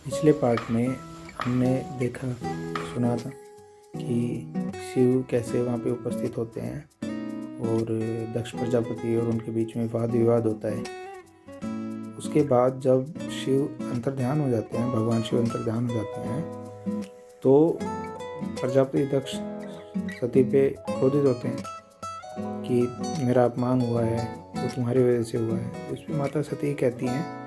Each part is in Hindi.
पिछले पार्ट में हमने देखा सुना था कि शिव कैसे वहाँ पे उपस्थित होते हैं और दक्ष प्रजापति और उनके बीच में वाद विवाद होता है। उसके बाद जब शिव अंतर्ध्यान हो जाते हैं, भगवान शिव अंतर्ध्यान हो जाते हैं, तो प्रजापति दक्ष सती पे क्रोधित होते हैं कि मेरा अपमान हुआ है वो तुम्हारी वजह से हुआ है। तो इसमें माता सती कहती हैं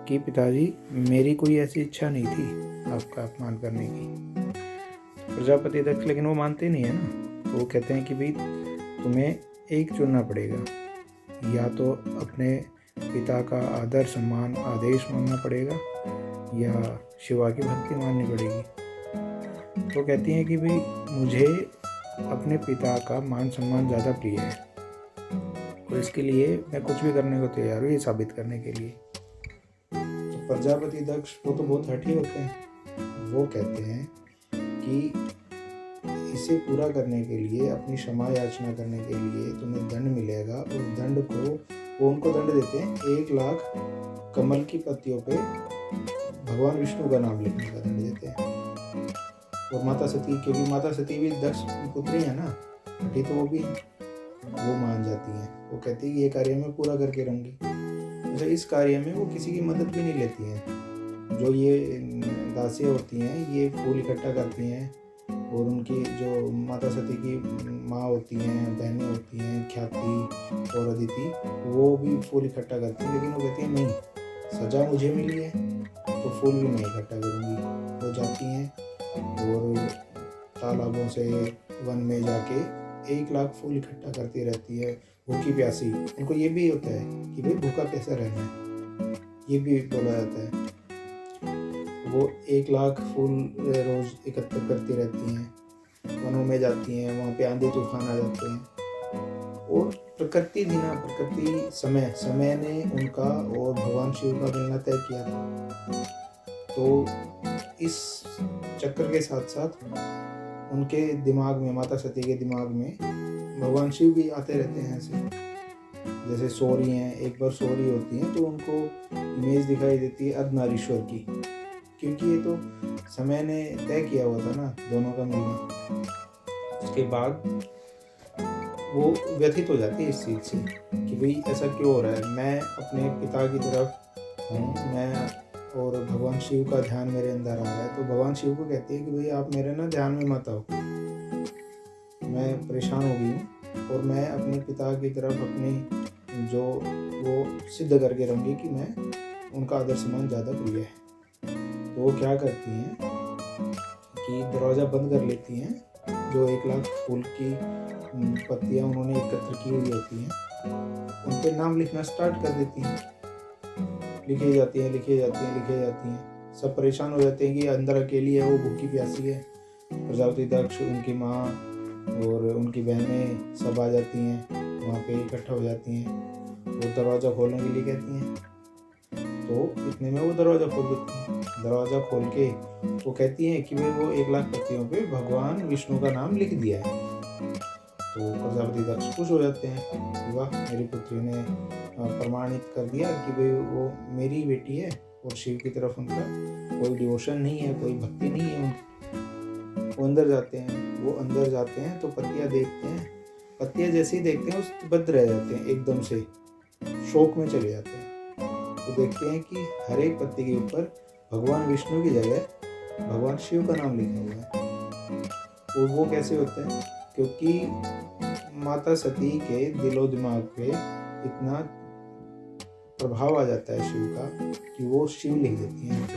कि पिताजी, मेरी कोई ऐसी इच्छा नहीं थी आपका अपमान करने की। प्रजापति दक्ष लेकिन वो मानते नहीं है ना, तो वो कहते हैं कि भाई तुम्हें एक चुनना पड़ेगा, या तो अपने पिता का आदर सम्मान आदेश मानना पड़ेगा या शिवा की भक्ति माननी पड़ेगी। तो कहती हैं कि भाई मुझे अपने पिता का मान सम्मान ज़्यादा प्रिय है और इसके लिए मैं कुछ भी करने को तैयार हूँ, ये साबित करने के लिए। तो प्रजापति दक्ष वो तो बहुत हठी होते हैं। वो कहते हैं कि इसे पूरा करने के लिए, अपनी क्षमा याचना करने के लिए तुम्हें दंड मिलेगा। उस दंड को वो उनको दंड देते हैं 1,00,000 कमल की पत्तियों पे भगवान विष्णु का नाम लिखने का दंड देते हैं। और माता सती, क्योंकि माता सती भी दक्ष पुत्री है ना, हठी तो वो भी है, वो मान जाती हैं। वो कहती है कि ये कार्य मैं पूरा करके रहूँगी। अच्छा, इस कार्य में वो किसी की मदद भी नहीं लेती हैं। जो ये दासियाँ होती हैं ये फूल इकट्ठा करती हैं, और उनकी जो माता सती की माँ होती हैं, बहनें होती हैं, ख्याति और अदिति, वो भी फूल इकट्ठा करती हैं। लेकिन वो कहती हैं नहीं, सजा मुझे मिली है तो फूल भी मैं इकट्ठा करूँगी। वो जाती हैं और तालाबों से वन में जाके 1,00,000 फूल इकट्ठा करती रहती है, भूखी प्यासी। उनको ये भी होता है कि भाई भूखा कैसे रहना है, ये भी बोला जाता है। वो 1,00,000 फूल रोज एकत्र करती रहती हैं, वनों में जाती हैं, वहाँ पे आंधी तूफान आ जाते हैं। और प्रकृति समय ने उनका और भगवान शिव का मिलना तय किया था। तो इस चक्कर के साथ साथ उनके दिमाग में, माता सती के दिमाग में भगवान शिव भी आते रहते हैं। ऐसे जैसे सौरी हैं, एक बार सौरी होती हैं तो उनको इमेज दिखाई देती है अर्धनारीश्वर की, क्योंकि ये तो समय ने तय किया हुआ था ना दोनों का मिलना। उसके बाद वो व्यथित हो जाती है इस चीज़ से कि भाई ऐसा क्यों हो रहा है, मैं अपने पिता की तरफ हूँ, मैं और भगवान शिव का ध्यान मेरे अंदर आ रहा है। तो भगवान शिव को कहती है कि भाई आप मेरे ना ध्यान में मत आओ, मैं परेशान हो गई हूँ और मैं अपने पिता की तरफ अपनी जो वो सिद्ध करके रहूँगी कि मैं उनका आदर सम्मान ज़्यादा प्रिय है। तो वो क्या करती हैं कि दरवाज़ा बंद कर लेती हैं। जो 1,00,000 फूल की पत्तियाँ उन्होंने एकत्र की हुई होती हैं, उन पे नाम लिखना स्टार्ट कर देती हैं। लिखे जाती हैं। सब परेशान हो जाते हैं कि अंदर अकेली है, वो भूखी प्यासी है। प्रजापति दक्ष, उनकी माँ और उनकी बहनें सब आ जाती हैं, वहाँ पे इकट्ठा हो जाती हैं और दरवाज़ा खोलने के लिए कहती हैं। तो इतने में वो दरवाज़ा खोल देती हैं। दरवाज़ा खोल के वो कहती हैं कि भाई वो 1,00,000 पत्तियों पे भगवान विष्णु का नाम लिख दिया है। तो प्रजापति दक्ष खुश हो जाते हैं कि वाह, मेरी पुत्री ने प्रमाणित कर दिया कि भाई वो मेरी बेटी है और शिव की तरफ उनका कोई डिवोशन नहीं है, कोई भक्ति नहीं है उनकी। वो अंदर जाते हैं तो पत्तियाँ देखते हैं। पत्तियाँ जैसे ही देखते हैं उस बंद रह जाते हैं, एकदम से शोक में चले जाते हैं। तो देखते हैं कि हर एक पत्ती के ऊपर भगवान विष्णु की जगह भगवान शिव का नाम लिखा हुआ है। और वो कैसे होता है, क्योंकि माता सती के दिलो दिमाग पे इतना प्रभाव आ जाता है शिव का कि वो शिव लिख देती हैं।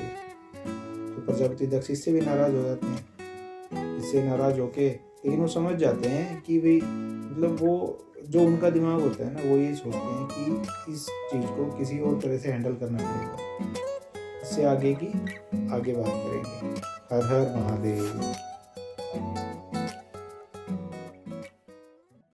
तो प्रजापति दक्ष इससे भी नाराज हो जाते हैं। इससे नाराज होके, लेकिन वो समझ जाते हैं कि भाई मतलब वो जो उनका दिमाग होता है ना, वो ये सोचते हैं कि इस चीज़ को किसी और तरह से हैंडल करना पड़ेगा। इससे आगे बात करेंगे। हर हर महादेव।